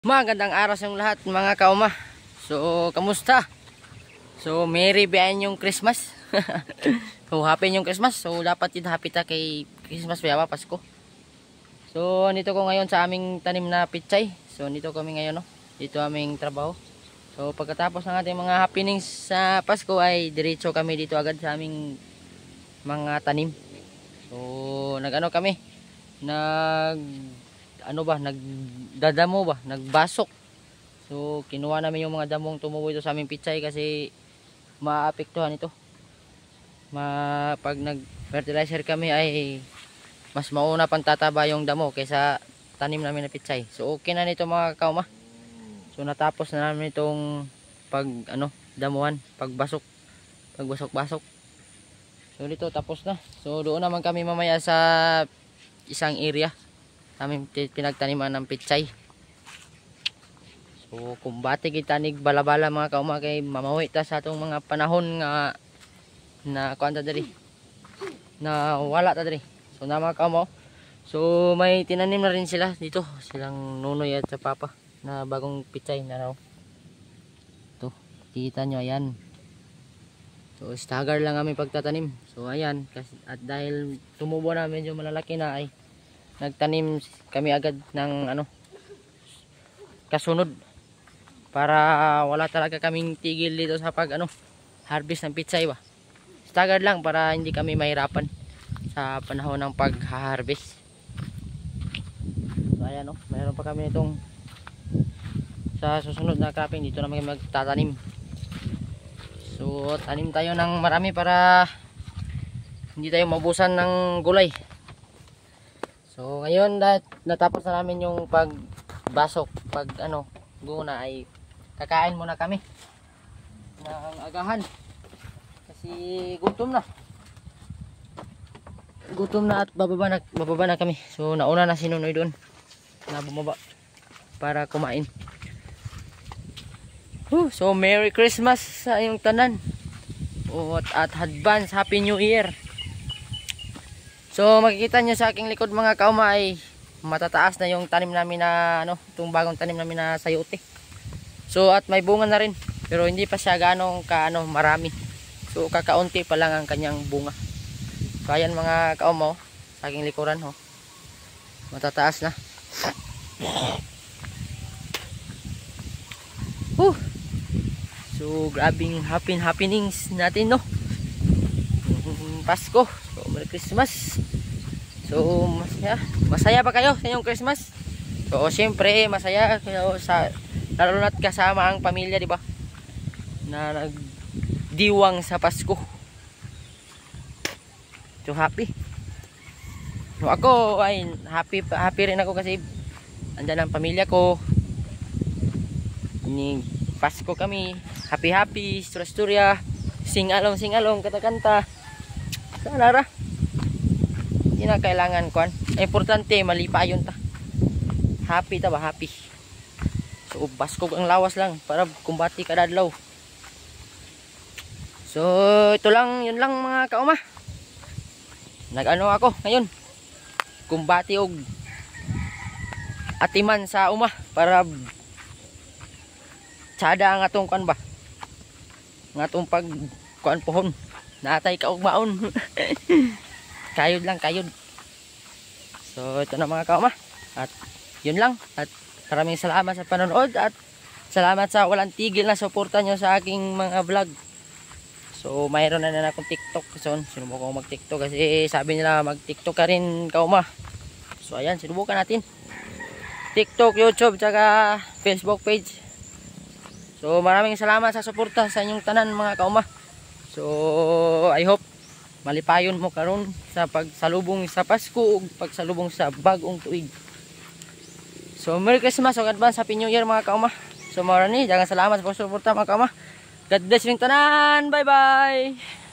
Magandang araw sa lahat mga kauma. So, kamusta? So, merry biyayan yung Christmas. So, happy yung Christmas. So, dapat din happy ta kay Christmas bayawa Pasko. So, nito ko ngayon sa aming tanim na pichay. So, nito kami ngayon, no? Dito aming trabaho. So, pagkatapos ng ating mga happenings sa Pasko ay diretso kami dito agad sa aming mga tanim. So, nag-ano kami? Nagdadamo ba? Nagbasok. So, kinuha namin yung mga damong tumubo ito sa aming pichay kasi maapektuhan ito. Pag nag-fertilizer kami ay mas mauna pang tataba yung damo kaysa tanim namin na pichay. So, okay na nito mga kauma. So, natapos na namin itong damuhan, pagbasok-basok. So, dito tapos na. So, doon naman kami mamaya sa isang area namin pinagtaniman ng pichay. So, kumbati kita nig balabala mga kauma kay mamawi ta sa atong mga panahon nga na kuanta diri na wala ta diri. So, na mga kauma. So, may tinanim na rin sila dito, silang nunoy at sa papa na bagong pichay na raw. Ito, kita nyo, ayan. So, stagger lang kami pagtatanim. So, ayan, at dahil tumubo na medyo malalaki na ay nagtanim kami agad ng kasunod para wala talaga kaming tigil dito sa harvest ng pichay ba. Staggered lang para hindi kami mahirapan sa panahon ng pag-harvest. So, ayan, mayroon pa kami itong sa susunod na cropping dito naman kami magtatanim. So, tanim tayo ng marami para hindi tayo mabusan ng gulay. So, ngayon natapos na namin yung pagbasok, guna ay kakain muna kami ng agahan kasi gutom na at bababa na kami. So, nauna na si Nunoy doon na bumaba para kumain. So, Merry Christmas sa inyong tanan at advance Happy New Year. So, makikita nyo sa aking likod mga kauma ay matataas na yung tanim namin na itong bagong tanim namin na sayote. So, at may bunga na rin pero hindi pa siya ganong marami. So, kakaunti pa lang ang kanyang bunga. So, ayan mga kauma sa aking likuran matataas na. So, grabing happenings natin Pasko. So, Merry Christmas. So, masaya ba kayo sa inyong Christmas? So, siyempre masaya kayo lalo na't kasama ang pamilya, di ba? Na nagdiwang sa Pasko. So, happy. So, ako ay happy rin ako kasi andyan ang pamilya ko. Pasko kami. Happy, istorya, sing-along, kanta-kanta. Sana hindi na kailangan kuan. Importante malipayon ta. Happy ta ba? Happy. So, baskog ang lawas lang para kumbati kada adlaw. So, yun lang mga kauma. Ako ngayon. Kumbati og atiman sa uma para tsada ang atong kuan ba. Ang atong pag kuan pohon. Natay ka og maon. Kayod. So, ito na mga kauma. At yun lang. At maraming salamat sa panonood at salamat sa walang tigil na suporta nyo sa aking mga vlog. So, mayroon na akong TikTok. So, sinubukan ko mag-TikTok kasi sabi nila mag-TikTok ka rin kauma. So, ayan, sinubukan natin. TikTok, YouTube, tsaka Facebook page. So, maraming salamat sa suporta sa inyong tanan mga kauma. So, I hope malipayon mo karon sa pagsalubong sa Pasko ug pagsalubong sa bagong tuig. So, Merry Christmas ug advance Happy New Year mga kauma. So, maraming salamat sa suporta mga kauma. God bless yung tanan. Bye-bye.